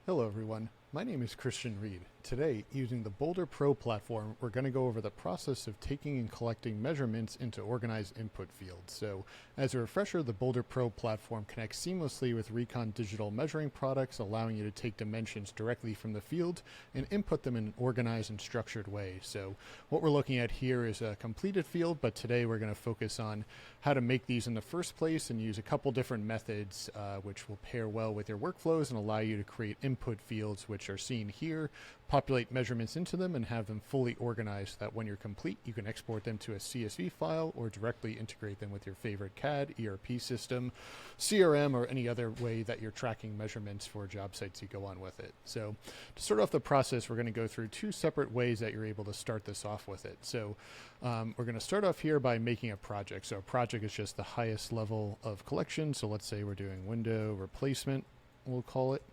Hello everyone, my name is Christian Reed. Today, using the BOLDR Pro platform, we're going to go over the process of taking and collecting measurements into organized input fields. So, as a refresher, the BOLDR Pro platform connects seamlessly with Recon digital measuring products, allowing you to take dimensions directly from the field and input them in an organized and structured way. So, what we're looking at here is a completed field, but today we're going to focus on how to make these in the first place and use a couple different methods which will pair well with your workflows and allow you to create input fields which are seen here, populate measurements into them, and have them fully organized so that when you're complete, you can export them to a CSV file or directly integrate them with your favorite CAD, ERP system, CRM, or any other way that you're tracking measurements for job sites you go on with it. So to start off the process, we're going to go through two separate ways that you're able to start this off with it. So we're going to start off here by making a project. So a project is just the highest level of collection. So let's say we're doing window replacement, we'll call it.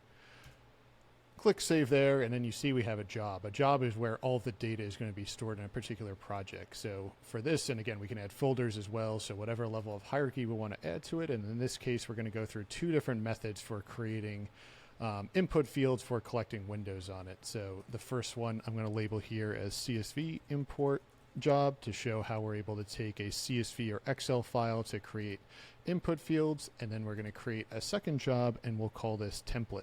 Click save there, and then you see we have a job. A job is where all the data is going to be stored in a particular project. So for this, and again, we can add folders as well, so whatever level of hierarchy we want to add to it. And in this case, we're going to go through two different methods for creating input fields for collecting windows on it. So the first one I'm going to label here as CSV Import job to show how we're able to take a CSV or Excel file to create input fields. And then we're going to create a second job, and we'll call this template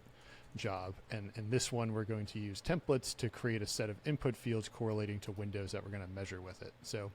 job. And in this one, we're going to use templates to create a set of input fields correlating to windows that we're going to measure with it. So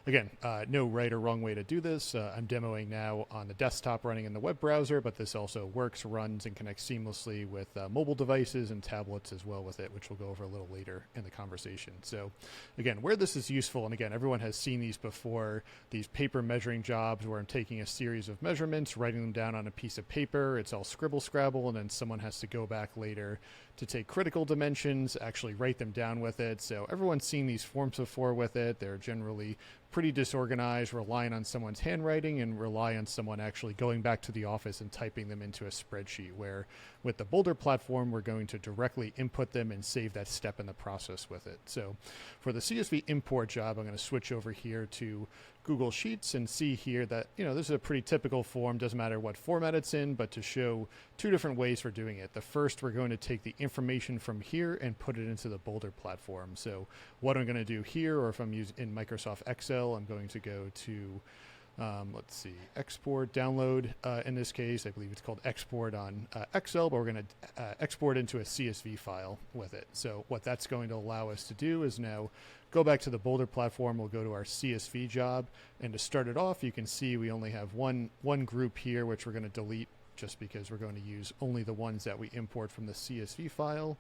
again, no right or wrong way to do this. I'm demoing now on the desktop running in the web browser, but this also works, runs, and connects seamlessly with mobile devices and tablets as well with it, which we'll go over a little later in the conversation. So again, where this is useful, and again, everyone has seen these before, these paper measuring jobs where I'm taking a series of measurements, writing them down on a piece of paper, it's all scribble scrabble, and then someone has to go back later to take critical dimensions, actually write them down with it. So everyone's seen these forms before with it. They're generally pretty disorganized, relying on someone's handwriting and rely on someone actually going back to the office and typing them into a spreadsheet, where with the BOLDR platform, we're going to directly input them and save that step in the process with it. So for the CSV import job, I'm going to switch over here to Google Sheets and see here that, this is a pretty typical form, doesn't matter what format it's in, but to show two different ways for doing it. The first, we're going to take the information from here and put it into the BOLDR platform. So what I'm going to do here, or if I'm using in Microsoft Excel, I'm going to go to let's see, export, download. In this case, I believe it's called export on Excel, but we're going to export into a CSV file with it. So what that's going to allow us to do is now go back to the BOLDR platform. We'll go to our CSV job, and to start it off, you can see we only have one group here, which we're going to delete just because we're going to use only the ones that we import from the CSV file.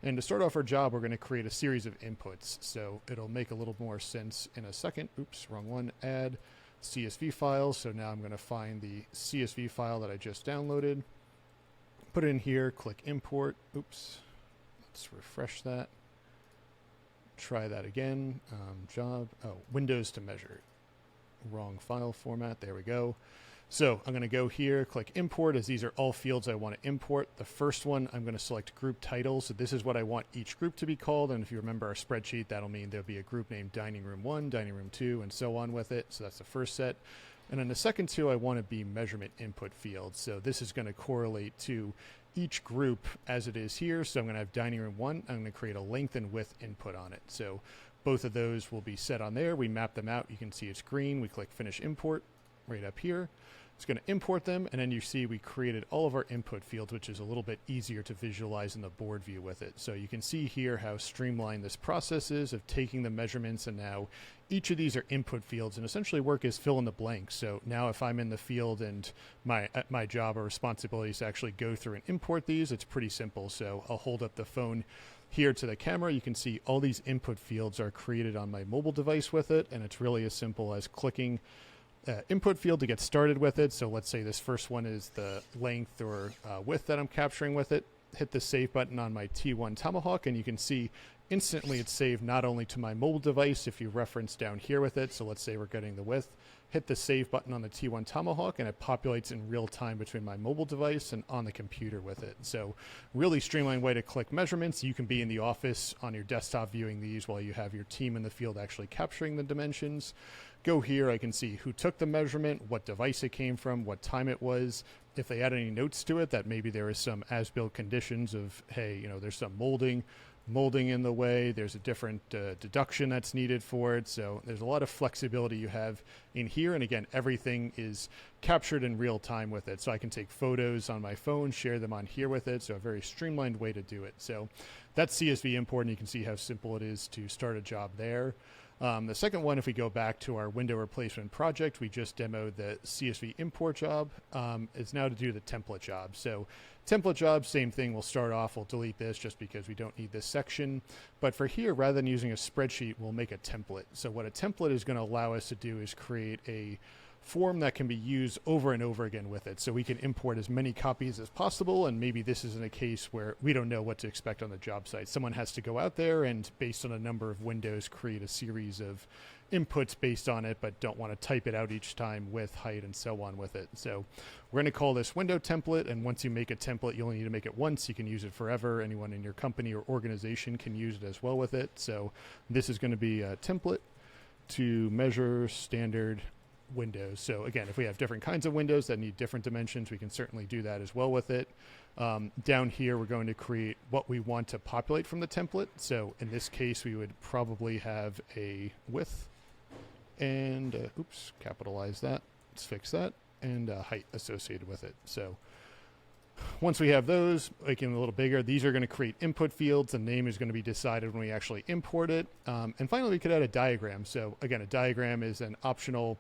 And to start off our job, we're going to create a series of inputs. So it'll make a little more sense in a second. Oops, wrong one. Add CSV files. So now I'm going to find the CSV file that I just downloaded, put it in here, click import. Oops, let's refresh that. Try that again. Windows to measure. Wrong file format. There we go. So I'm going to go here, click import, as these are all fields I want to import. The first one, I'm going to select group title. So this is what I want each group to be called. And if you remember our spreadsheet, that'll mean there'll be a group named Dining Room 1, Dining Room 2, and so on with it. So that's the first set. And then the second two, I want to be measurement input fields. So this is going to correlate to each group as it is here. So I'm going to have Dining Room 1. I'm going to create a length and width input on it. So both of those will be set on there. We map them out. You can see it's green. We click Finish Import right up here. It's going to import them, and then you see we created all of our input fields, which is a little bit easier to visualize in the board view with it. So you can see here how streamlined this process is of taking the measurements, and now each of these are input fields, and essentially work is fill in the blanks. So now if I'm in the field and my job or responsibility is to actually go through and import these, it's pretty simple. So I'll hold up the phone here to the camera. You can see all these input fields are created on my mobile device with it, and it's really as simple as clicking input field to get started with it. So let's say this first one is the length or width that I'm capturing with it. Hit the save button on my T1 Tomahawk, and you can see instantly it's saved not only to my mobile device if you reference down here with it. So let's say we're getting the width, hit the save button on the T1 Tomahawk, and it populates in real time between my mobile device and on the computer with it. So really streamlined way to collect measurements. You can be in the office on your desktop viewing these while you have your team in the field actually capturing the dimensions. Go here, I can see who took the measurement, what device it came from, what time it was, if they add any notes to it that maybe there is some as-built conditions of, hey, there's some molding in the way, there's a different deduction that's needed for it. So there's a lot of flexibility you have in here. And again, everything is captured in real time with it. So I can take photos on my phone, share them on here with it. So a very streamlined way to do it. So that's CSV Import, and you can see how simple it is to start a job there. The second one, if we go back to our window replacement project, we just demoed the CSV Import job. It's now to do the template job. So template job, same thing. We'll start off, we'll delete this just because we don't need this section. But for here, rather than using a spreadsheet, we'll make a template. So what a template is going to allow us to do is create a form that can be used over and over again with it. So we can import as many copies as possible, and maybe this isn't a case where we don't know what to expect on the job site. Someone has to go out there and, based on a number of windows, create a series of inputs based on it, but don't want to type it out each time with height and so on with it. So we're going to call this window template, and once you make a template, you only need to make it once. You can use it forever. Anyone in your company or organization can use it as well with it. So this is going to be a template to measure standard windows. So again, if we have different kinds of windows that need different dimensions, we can certainly do that as well with it. Down here, we're going to create what we want to populate from the template. So in this case, we would probably have a width and, capitalize that, let's fix that, and height associated with it. So once we have those, making them a little bigger, these are going to create input fields. The name is going to be decided when we actually import it. And finally, we could add a diagram. So again, a diagram is an optional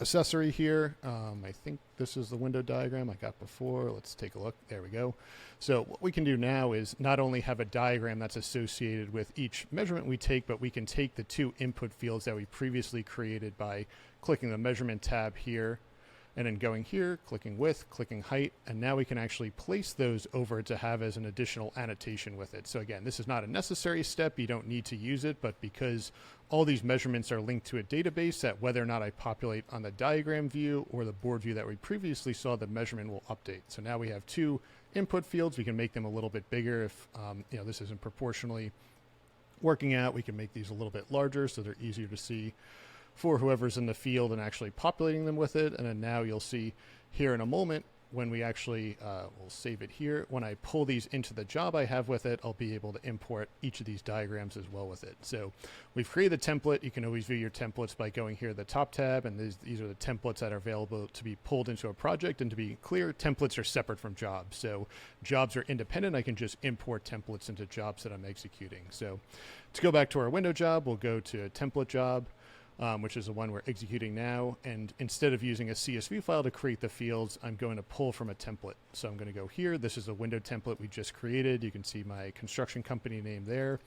accessory here. I think this is the window diagram I got before. Let's take a look. There we go. So what we can do now is not only have a diagram that's associated with each measurement we take, but we can take the two input fields that we previously created by clicking the measurement tab here, and then going here, clicking width, clicking height, and now we can actually place those over to have as an additional annotation with it. So again, this is not a necessary step. You don't need to use it, but because all these measurements are linked to a database, that whether or not I populate on the diagram view or the board view that we previously saw, the measurement will update. So now we have two input fields. We can make them a little bit bigger if this isn't proportionally working out. We can make these a little bit larger so they're easier to see for whoever's in the field and actually populating them with it. And then now you'll see here in a moment when we actually, we'll save it here. When I pull these into the job I have with it, I'll be able to import each of these diagrams as well with it. So we've created the template. You can always view your templates by going here to the top tab, and these are the templates that are available to be pulled into a project. And to be clear, templates are separate from jobs. So jobs are independent. I can just import templates into jobs that I'm executing. So to go back to our window job, we'll go to a template job, which is the one we're executing now. And instead of using a CSV file to create the fields, I'm going to pull from a template. So I'm going to go here. This is a window template we just created. You can see my construction company name there.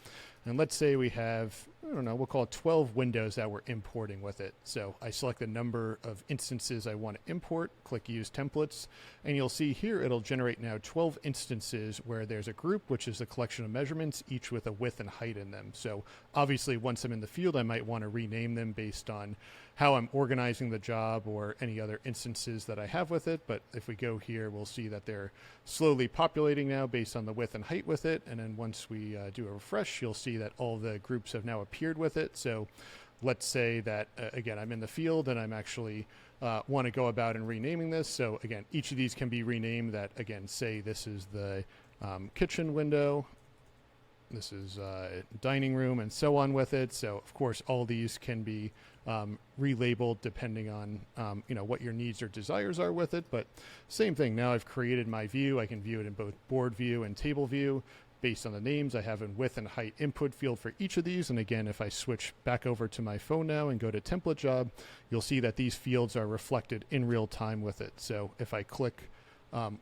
And let's say we have, I don't know, we'll call it 12 windows that we're importing with it. So I select the number of instances I want to import, click Use Templates, and you'll see here it'll generate now 12 instances where there's a group, which is a collection of measurements, each with a width and height in them. So obviously once I'm in the field, I might want to rename them based on how I'm organizing the job or any other instances that I have with it. But if we go here, we'll see that they're slowly populating now based on the width and height with it. And then once we do a refresh, you'll see that all the groups have now appeared with it. So let's say that, again, I'm in the field and I'm actually want to go about and renaming this. So again, each of these can be renamed. That, again, say this is the kitchen window. This is dining room and so on with it. So of course, all these can be relabeled depending on what your needs or desires are with it. But same thing, now I've created my view. I can view it in both board view and table view based on the names I have in width and height input field for each of these. And again, if I switch back over to my phone now and go to template job, you'll see that these fields are reflected in real time with it. So if I click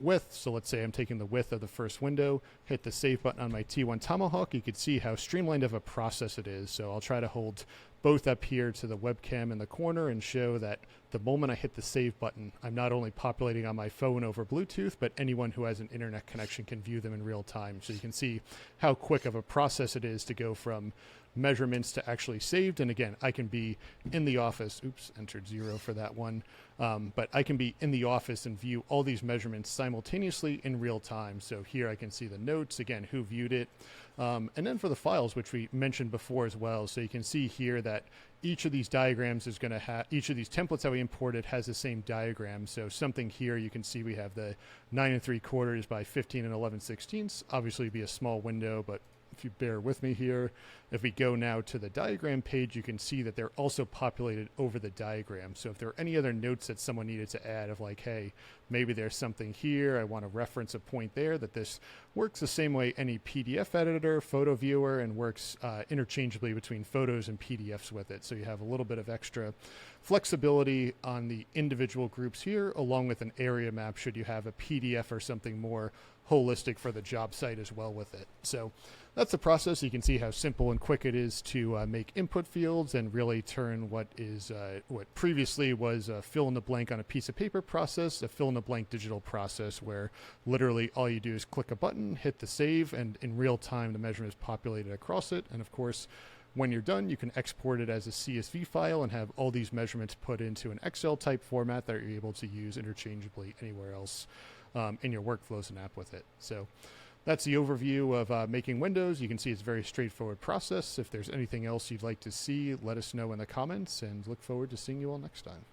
width, so let's say I'm taking the width of the first window, hit the save button on my T1 Tomahawk, you can see how streamlined of a process it is. So I'll try to hold both up here to the webcam in the corner and show that the moment I hit the save button, I'm not only populating on my phone over Bluetooth, but anyone who has an internet connection can view them in real time. So you can see how quick of a process it is to go from measurements to actually saved. And again, I can be in the office, entered 0 for that one. But I can be in the office and view all these measurements simultaneously in real time. So here I can see the notes, again, who viewed it. And then for the files, which we mentioned before as well. So you can see here that each of these diagrams is going to have, each of these templates that we imported has the same diagram. So something here, you can see we have the 9 3/4 by 15 11/16. Obviously it'd be a small window, but if you bear with me here, if we go now to the diagram page, you can see that they're also populated over the diagram. So if there are any other notes that someone needed to add of like, hey, maybe there's something here, I want to reference a point there, that this works the same way any PDF editor, photo viewer, and works interchangeably between photos and PDFs with it. So you have a little bit of extra flexibility on the individual groups here, along with an area map should you have a PDF or something more holistic for the job site as well with it. So that's the process. You can see how simple and quick it is to make input fields and really turn what is what previously was a fill in the blank on a piece of paper process, a fill in the blank digital process where literally all you do is click a button, hit the save, and in real time the measurement is populated across it. And of course, when you're done, you can export it as a CSV file and have all these measurements put into an Excel type format that you're able to use interchangeably anywhere else in your workflows and app with it. So that's the overview of making windows. You can see it's a very straightforward process. If there's anything else you'd like to see, let us know in the comments, and look forward to seeing you all next time.